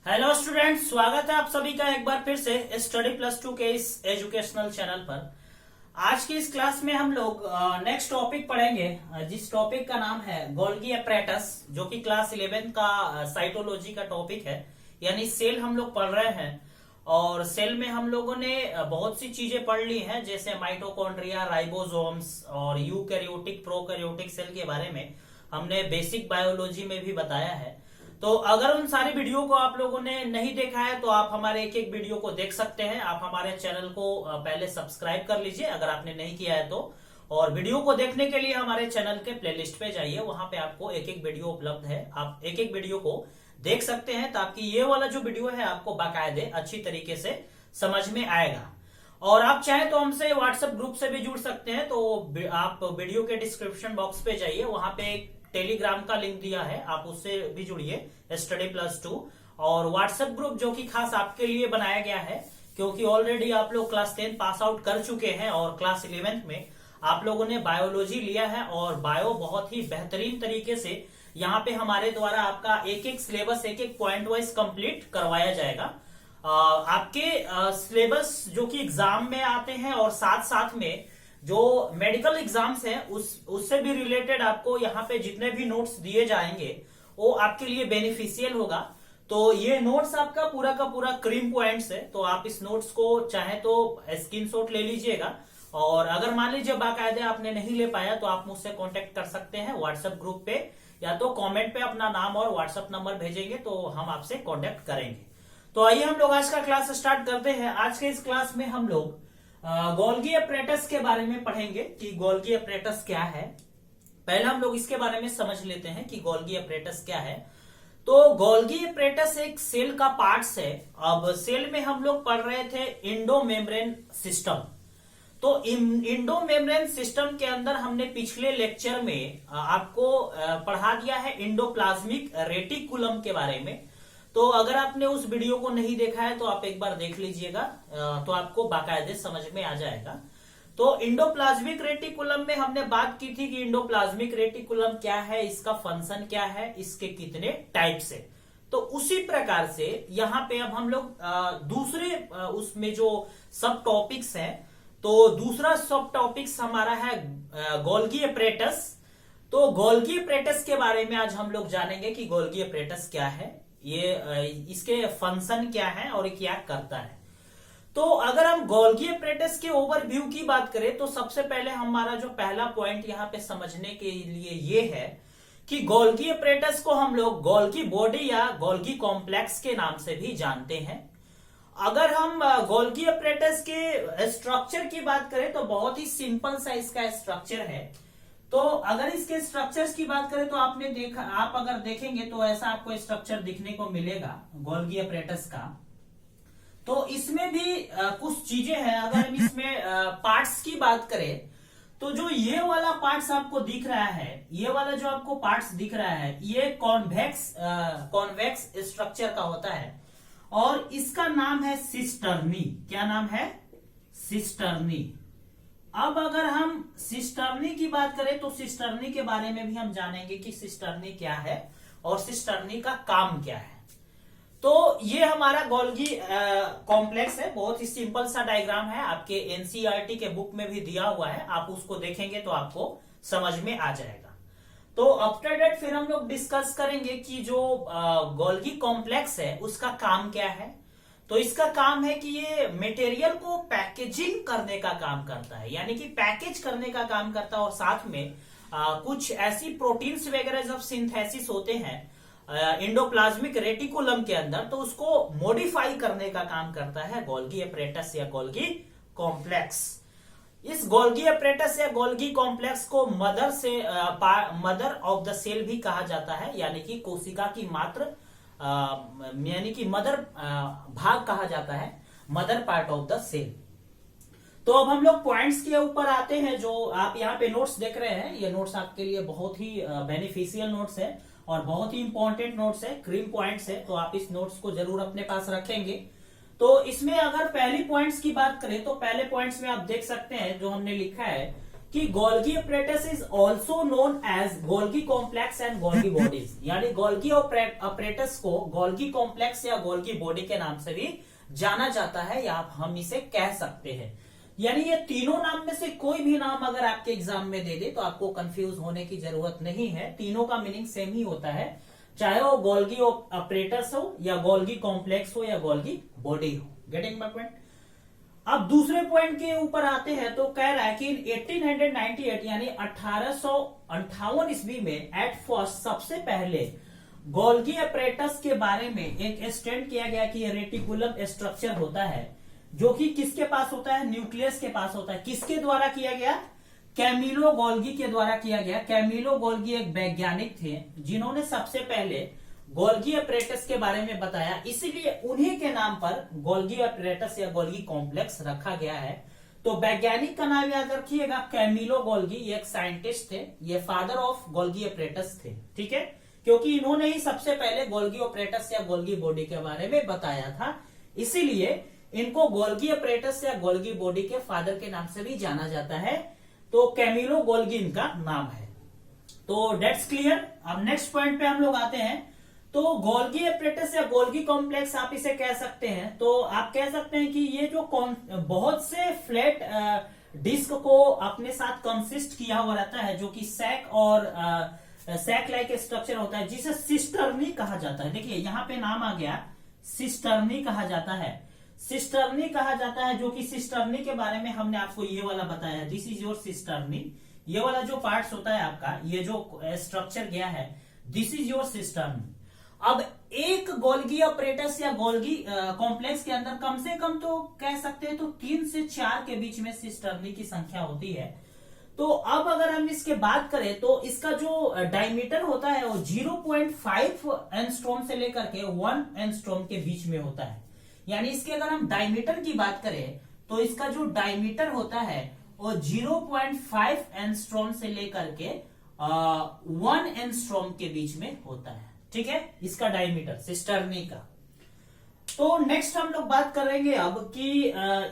Hello students, स्वागत है आप सभी का एक बार फिर से स्टडी प्लस टू के इस एजुकेशनल चैनल पर। आज की इस क्लास में हम लोग नेक्स्ट टॉपिक पढ़ेंगे, जिस टॉपिक का नाम है गोल्गी एपरेटस, जो कि क्लास 11 का साइटोलॉजी का टॉपिक है। यानी सेल हम लोग पढ़ रहे हैं और सेल में हम लोगों ने बहुत सी चीजें पढ़ ली हैं, जैसे माइटोकॉन्ड्रिया, राइबोसोम्स और यूकैरियोटिक प्रोकैरियोटिक सेल के बारे में हमने बेसिक बायोलॉजी में भी बताया है। तो अगर उन सारी वीडियो को आप लोगों ने नहीं देखा है तो आप हमारे एक एक वीडियो को देख सकते हैं। आप हमारे चैनल को पहले सब्सक्राइब कर लीजिए अगर आपने नहीं किया है तो, और वीडियो को देखने के लिए हमारे चैनल के प्लेलिस्ट पे जाइए, वहां पे आपको एक एक वीडियो उपलब्ध है। आप एक एक वीडियो को देख सकते हैं ताकि ये वाला जो वीडियो है आपको बाकायदे अच्छी तरीके से समझ में आएगा। और आप चाहे तो हमसे व्हाट्सएप ग्रुप से भी जुड़ सकते हैं, तो आप वीडियो के डिस्क्रिप्शन बॉक्स पे जाइए, वहां पे एक टेलीग्राम का लिंक दिया है, आप उससे भी जुड़िए स्टडी प्लस टू। और व्हाट्सएप ग्रुप जो कि खास आपके लिए बनाया गया है, क्योंकि ऑलरेडी आप लोग क्लास 10 पास आउट कर चुके हैं और क्लास 11 में आप लोगों ने बायोलॉजी लिया है और बायो बहुत ही बेहतरीन तरीके से यहाँ पे हमारे द्वारा आपका एक एक सिलेबस एक एक पॉइंट वाइज कंप्लीट करवाया जाएगा। आपके सिलेबस जो कि एग्जाम में आते हैं और साथ साथ में जो मेडिकल एग्जाम्स हैं उससे भी रिलेटेड आपको यहाँ पे जितने भी नोट्स दिए जाएंगे वो आपके लिए बेनिफिशियल होगा। तो ये नोट्स आपका पूरा का पूरा क्रीम पॉइंट्स है, तो आप इस नोट्स को चाहे तो स्क्रीनशॉट ले लीजिएगा, और अगर मान लीजिए बाकायदे आपने नहीं ले पाया तो आप मुझसे कांटेक्ट कर सकते हैं व्हाट्सएप ग्रुप पे, या तो कमेंट पे अपना नाम और व्हाट्सएप नंबर भेजेंगे तो हम आपसे कांटेक्ट करेंगे। तो आइए हम लोग आज का क्लास स्टार्ट करते हैं। आज के इस क्लास में हम लोग गोल्गी एपरेटस के बारे में पढ़ेंगे कि गोल्गी एपरेटस क्या है। पहले हम लोग इसके बारे में समझ लेते हैं कि गोल्गी एपरेटस क्या है। तो गोल्गी एपरेटस एक सेल का पार्ट्स है। अब सेल में हम लोग पढ़ रहे थे इंडो मेम्ब्रेन सिस्टम। तो इंडो मेम्ब्रेन सिस्टम के अंदर हमने पिछले लेक्चर में आपको पढ़ा दिया है इंडोप्लाज्मिक रेटिकुलम के बारे में। तो अगर आपने उस वीडियो को नहीं देखा है तो आप एक बार देख लीजिएगा, तो आपको बाकायदे समझ में आ जाएगा। तो इंडोप्लाज्मिक रेटिकुलम में हमने बात की थी कि इंडोप्लाज्मिक रेटिकुलम क्या है, इसका फंक्शन क्या है, इसके कितने टाइप्स है। तो उसी प्रकार से यहाँ पे अब हम लोग दूसरे उसमें जो सब टॉपिक्स हैं, तो दूसरा सब टॉपिक्स हमारा है गोल्गी एपरेटस। तो गोल्गी एपरेटस के बारे में आज हम लोग जानेंगे कि गोल्गी एपरेटस क्या है, ये इसके फंक्शन क्या है और ये क्या करता है। तो अगर हम गोल्गी एपरेटस के ओवरव्यू की बात करें तो सबसे पहले हमारा जो पहला पॉइंट यहाँ पे समझने के लिए ये है कि गोल्गी एपरेटस को हम लोग गोल्गी बॉडी या गोल्गी कॉम्प्लेक्स के नाम से भी जानते हैं। अगर हम गोल्गी एपरेटस के स्ट्रक्चर की बात करें तो बहुत ही सिंपल सा इसका स्ट्रक्चर है। तो अगर इसके स्ट्रक्चर्स की बात करें तो आप अगर देखेंगे तो ऐसा आपको स्ट्रक्चर दिखने को मिलेगा गोल्गी एपरेटस का। तो इसमें भी कुछ चीजें हैं। अगर हम इसमें पार्ट्स की बात करें तो जो ये वाला पार्ट्स आपको दिख रहा है, ये वाला जो आपको पार्ट्स दिख रहा है, ये कॉन्वेक्स स्ट्रक्चर का होता है और इसका नाम है सिस्टर्नी। क्या नाम है? सिस्टर्नी। अब अगर हम सिस्टर्नी की बात करें तो सिस्टर्नी के बारे में भी हम जानेंगे कि सिस्टर्नी क्या है और सिस्टर्नी का काम क्या है। तो ये हमारा गोल्गी कॉम्प्लेक्स है। बहुत ही सिंपल सा डायग्राम है, आपके एनसीईआरटी के बुक में भी दिया हुआ है, आप उसको देखेंगे तो आपको समझ में आ जाएगा। तो आफ्टर दैट फिर हम लोग डिस्कस करेंगे कि जो गोल्गी कॉम्प्लेक्स है उसका काम क्या है। तो इसका काम है कि ये मटेरियल को पैकेजिंग करने का काम करता है, यानी कि पैकेज करने का काम करता है, और साथ में कुछ ऐसी प्रोटीन्स वगैरह जब सिंथेसिस होते हैं इंडोप्लाज्मिक रेटिकुलम के अंदर, तो उसको मॉडिफाई करने का काम करता है गोल्गी एपरेटस या गोल्गी कॉम्प्लेक्स। इस गोल्गी एपरेटस या गोल्गी कॉम्प्लेक्स को मदर ऑफ द सेल भी कहा जाता है, यानी कि कोशिका की मात्र यानी कि मदर भाग कहा जाता है, mother part of the cell. तो अब हम लोग पॉइंट्स के ऊपर आते हैं। जो आप यहाँ पे नोट्स देख रहे हैं, ये नोट्स आपके लिए बहुत ही बेनिफिशियल नोट्स है और बहुत ही इंपॉर्टेंट नोट्स है, क्रीम पॉइंट्स है, तो आप इस नोट्स को जरूर अपने पास रखेंगे। तो इसमें अगर पहली पॉइंट्स की बात करें तो पहले पॉइंट्स में आप देख सकते हैं जो हमने लिखा है कि Golgi apparatus is also known as Golgi complex and Golgi bodies, यानी गोल्गी अपरेटस को गोल्गी कॉम्प्लेक्स या गोल्गी बॉडी के नाम से भी जाना जाता है, या हम इसे कह सकते हैं। यानी ये तीनों नाम में से कोई भी नाम अगर आपके एग्जाम में दे दे तो आपको कंफ्यूज होने की जरूरत नहीं है, तीनों का मीनिंग सेम ही होता है, चाहे वो गोल्गी अपरेटस हो या गोल्गी कॉम्प्लेक्स हो या गोल्गी बॉडी हो। Getting my point. अब दूसरे पॉइंट के ऊपर आते हैं तो कह रहा है कि 1898 यानी 1858 ईस्वी में एट फर्स्ट सबसे पहले गोल्गी अपरेटस के बारे में एक स्टैंड किया गया कि रेटिकुलम स्ट्रक्चर होता है जो कि किसके पास होता है, न्यूक्लियस के पास होता है। किसके द्वारा किया गया, कैमिलो गोल्गी के द्वारा किया गया। कैमिलो गोल्गी एक वैज्ञानिक थे जिन्होंने सबसे पहले गोल्गी अपरेटस के बारे में बताया, इसीलिए उन्हीं के नाम पर गोल्गी अपरेटस या गोल्गी कॉम्प्लेक्स रखा गया है। तो वैज्ञानिक का नाम याद रखिएगा, कैमिलो गोल्गी, ये एक साइंटिस्ट थे, ये फादर ऑफ गोल्गी अपरेटस थे, ठीक है, क्योंकि इन्होंने ही सबसे पहले गोल्गी अपरेटस या गोल्गी बॉडी के बारे में बताया था, इसीलिए इनको गोल्गी अपरेटस या गोल्गी बॉडी के फादर के नाम से भी जाना जाता है। तो कैमिलो गोल्गी इनका नाम है। तो डेट्स क्लियर। अब नेक्स्ट पॉइंट पे हम लोग आते हैं। तो गोल्गी अपरेटस या गोल्गी कॉम्प्लेक्स आप इसे कह सकते हैं, तो आप कह सकते हैं कि ये जो बहुत से फ्लैट डिस्क को अपने साथ कंसिस्ट किया हुआ रहता है, जो कि सैक और सैक लाइक स्ट्रक्चर होता है, जिसे सिस्टर्नी कहा जाता है। देखिए यहाँ पे नाम आ गया, सिस्टर्नी कहा जाता है। सिस्टर्नी कहा जाता है, जो कि सिस्टर्नी के बारे में हमने आपको ये वाला बताया, दिस इज योर सिस्टर्नी। ये वाला जो पार्ट्स होता है आपका, ये जो स्ट्रक्चर गया है, दिस इज योर सिस्टर्नी। अब एक गोल्गी अपरेटस या गोल्गी कॉम्प्लेक्स के अंदर कम से कम तो कह सकते हैं तो 3 से 4 के बीच में सिस्टर्नी की संख्या होती है। तो अब अगर हम इसके बात करें तो इसका जो डायमीटर होता है वो 0.5 एंगस्ट्रॉम से लेकर के 1 एंगस्ट्रॉम के बीच में होता है। यानी इसके अगर हम डायमीटर की बात करें तो इसका जो डायमीटर होता है वो 0.5 एंगस्ट्रॉम से लेकर के 1 एंगस्ट्रॉम के बीच में होता है, ठीक है, इसका डायमीटर सिस्टर्नी का। तो नेक्स्ट हम लोग बात करेंगे अब कि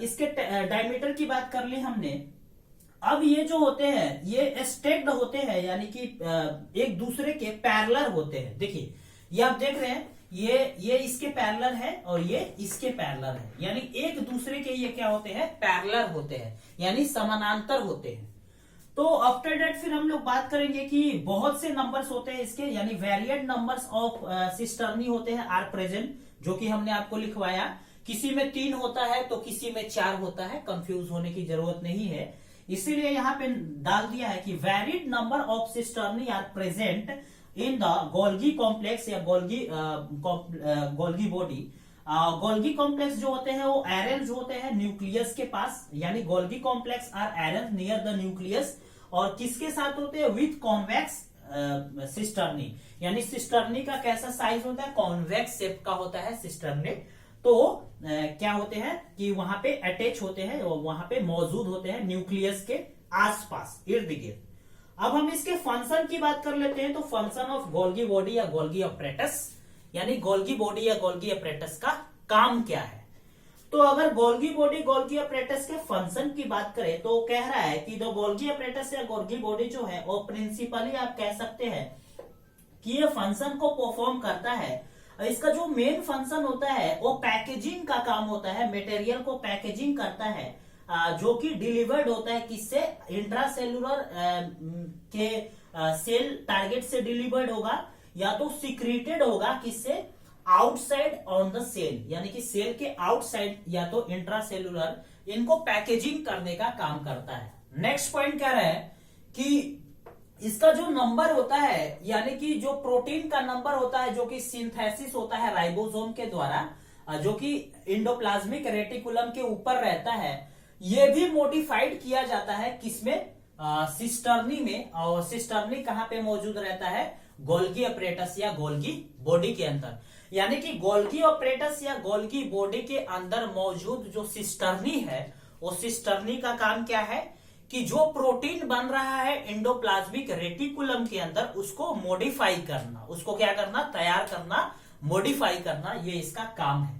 इसके डायमीटर की बात कर ली हमने। अब ये जो होते हैं ये स्टेक्ड होते हैं, यानी कि एक दूसरे के पैरेलल होते हैं। देखिए ये आप देख रहे हैं, ये इसके पैरेलल है और ये इसके पैरेलल है, यानी एक दूसरे के ये क्या होते हैं, पैरेलल होते हैं, यानी समानांतर होते हैं। तो आफ्टर दैट फिर हम लोग बात करेंगे कि बहुत से नंबर्स होते हैं इसके, यानी वेरिएड नंबर्स ऑफ सिस्टर्नी होते हैं आर प्रेजेंट, जो कि हमने आपको लिखवाया। किसी में 3 होता है तो किसी में 4 होता है, कंफ्यूज होने की जरूरत नहीं है, इसीलिए यहाँ पे डाल दिया है कि varied number of cisternae are present in the Golgi complex या गोल्गी बॉडी। गोल्गी कॉम्प्लेक्स जो होते हैं वो अरेंज होते हैं न्यूक्लियस के पास, यानी Golgi complex are arrange near the nucleus. और किसके साथ होते हैं, विथ कॉन्वेक्स सिस्टर्नी, यानी सिस्टर्नी का कैसा साइज होता है, कॉन्वेक्स शेप का होता है सिस्टर्नी। तो क्या होते हैं कि वहां पे अटैच होते हैं, वहां पे मौजूद होते हैं न्यूक्लियस के आसपास, इर्द गिर्द। अब हम इसके फंक्शन की बात कर लेते हैं। तो फंक्शन ऑफ गोल्गी बॉडी या गोल्गी अपरेटस, यानी गोल्गी बॉडी या गोल्गी अपरेटस का काम क्या है। तो अगर गोल्गी बॉडी गोल्गी अपरेटस के फंक्शन की बात करें तो कह रहा है कि द गोल्गी अपरेटस या गोल्गी बॉडी जो है वो प्रिंसिपली आप कह सकते हैं कि ये फंक्शन को परफॉर्म करता है। इसका जो मेन फंक्शन होता है वो पैकेजिंग का काम होता है, मटेरियल को पैकेजिंग करता है, जो कि डिलीवर्ड होता है किससे, इंट्रासेलुलर के सेल टारगेट से डिलीवर्ड होगा, या तो सिक्रीटेड होगा किससे, आउटसाइड ऑन द सेल, यानी कि सेल के आउटसाइड या तो इंट्रासेलुलर, इनको पैकेजिंग करने का काम करता है। नेक्स्ट पॉइंट कह रहा है कि इसका जो नंबर होता है, यानी कि जो प्रोटीन का नंबर होता है जो कि सिंथेसिस होता है राइबोसोम के द्वारा, जो कि एंडोप्लाज्मिक रेटिकुलम के ऊपर रहता है, ये भी मॉडिफाइड किया जाता है किसमें, सिस्टर्नी में। और सिस्टर्नी कहां पे मौजूद रहता है, गोल्गी अपरेटस या गोल्गी बॉडी के अंदर। यानी कि गोल्गी अपरेटस या गोल्गी बॉडी के अंदर मौजूद जो सिस्टर्नी है, वो सिस्टर्नी का काम क्या है कि जो प्रोटीन बन रहा है एंडोप्लाज्मिक रेटिकुलम के अंदर, उसको मॉडिफाई करना, उसको क्या करना, तैयार करना, मॉडिफाई करना, ये इसका काम है।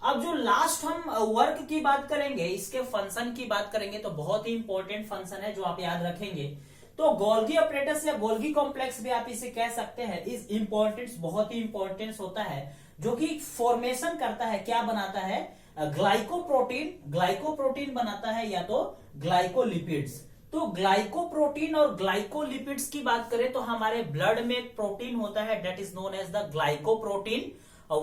अब जो लास्ट हम वर्क की बात करेंगे, इसके फंक्शन की बात करेंगे, तो बहुत ही इंपॉर्टेंट फंक्शन है जो आप याद रखेंगे। तो गोल्गी अपरेटस या गोल्गी कॉम्प्लेक्स भी आप इसे कह सकते हैं। इस इंपॉर्टेंस बहुत ही इंपॉर्टेंस होता है, जो कि फॉर्मेशन करता है, क्या बनाता है, ग्लाइकोप्रोटीन बनाता है या तो ग्लाइकोलिपिड्स। तो ग्लाइकोप्रोटीन और ग्लाइकोलिपिड्स की बात करें तो हमारे ब्लड में एक प्रोटीन होता है, that is known as the glycoprotein,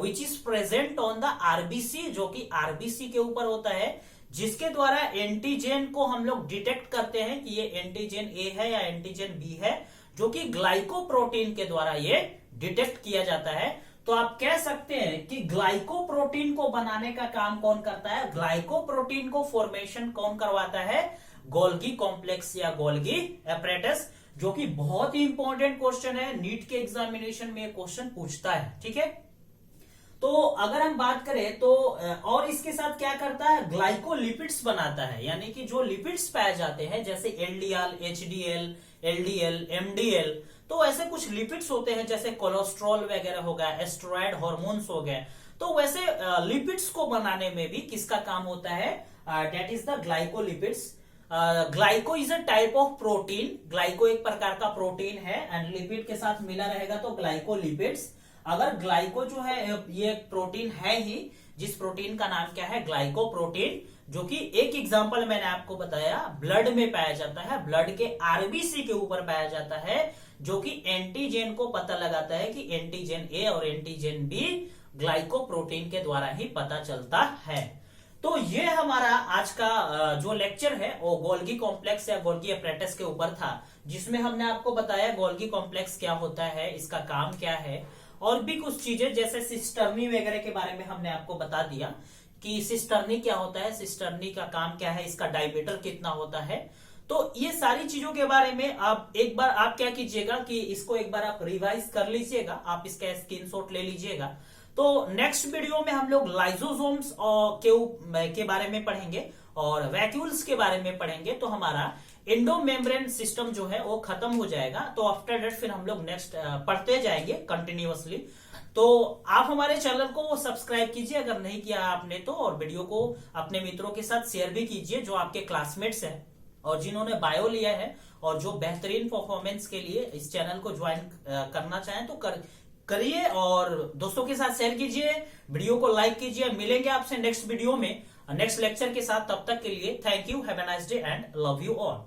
which is present on the RBC, जो कि आरबीसी के ऊपर होता है, जिसके द्वारा एंटीजन को हम लोग डिटेक्ट करते हैं कि ये एंटीजन ए है या एंटीजन बी है, जो कि ग्लाइकोप्रोटीन के द्वारा ये डिटेक्ट किया जाता है। तो आप कह सकते हैं कि ग्लाइकोप्रोटीन को बनाने का काम कौन करता है, ग्लाइकोप्रोटीन को फॉर्मेशन कौन करवाता है, गोल्गी कॉम्प्लेक्स या गोल्गी अपरेटस, जो कि बहुत ही इंपॉर्टेंट क्वेश्चन है, नीट के एग्जामिनेशन में क्वेश्चन पूछता है। ठीक है, तो अगर हम बात करें तो और इसके साथ क्या करता है, ग्लाइकोलिपिड्स बनाता है, यानी कि जो लिपिड्स पाए जाते हैं जैसे एलडीएल, एचडीएल, एलडीएल, एमडीएल, तो ऐसे कुछ लिपिड्स होते हैं जैसे कोलेस्ट्रॉल वगैरह हो गया, एस्टेरॉयड हार्मोन्स हो गए, तो वैसे लिपिड्स को बनाने में भी किसका काम होता है, that is the glycolipids. Glyco is a type of protein, glyco एक प्रकार का प्रोटीन है एंड लिपिड के साथ मिला रहेगा तो ग्लाइकोलिपिड्स। अगर ग्लाइको जो है ये एक प्रोटीन है ही, जिस प्रोटीन का नाम क्या है, ग्लाइकोप्रोटीन, जो कि एक एग्जांपल मैंने आपको बताया ब्लड में पाया जाता है, ब्लड के आरबीसी के ऊपर पाया जाता है, जो कि एंटीजन को पता लगाता है कि एंटीजन ए और एंटीजन बी ग्लाइकोप्रोटीन के द्वारा ही पता चलता है। तो ये हमारा आज का जो लेक्चर है वो गोल्गी कॉम्प्लेक्स या गोल्गी अपरेटस के ऊपर था, जिसमें हमने आपको बताया गोल्गी कॉम्प्लेक्स क्या होता है, इसका काम क्या है, और भी कुछ चीजें जैसे सिस्टर्नी वगैरह के बारे में हमने आपको बता दिया कि सिस्टर्नी क्या होता है, सिस्टर्नी का काम क्या है, इसका डायमीटर कितना होता है। तो ये सारी चीजों के बारे में आप एक बार आप क्या कीजिएगा कि इसको एक बार आप रिवाइज कर लीजिएगा, आप इसका स्क्रीनशॉट ले लीजिएगा। तो नेक्स्ट वीडियो में हम लोग लाइसोसोम्स के बारे में पढ़ेंगे और वैक्यूल्स के बारे में पढ़ेंगे, तो हमारा एंडोमेम्ब्रेन सिस्टम जो है वो खत्म हो जाएगा। तो आफ्टर दैट फिर हम लोग नेक्स्ट पढ़ते जाएंगे कंटिन्यूअसली। तो आप हमारे चैनल को सब्सक्राइब कीजिए अगर नहीं किया आपने तो, और वीडियो को अपने मित्रों के साथ शेयर भी कीजिए जो आपके क्लासमेट्स हैं और जिन्होंने बायो लिया है और जो बेहतरीन परफॉर्मेंस के लिए इस चैनल को ज्वाइन करना चाहें तो करिए, और दोस्तों के साथ शेयर कीजिए, वीडियो को लाइक कीजिए। मिलेंगे आपसे नेक्स्ट वीडियो में नेक्स्ट लेक्चर के साथ, तब तक के लिए thank you, have a nice day and love you all.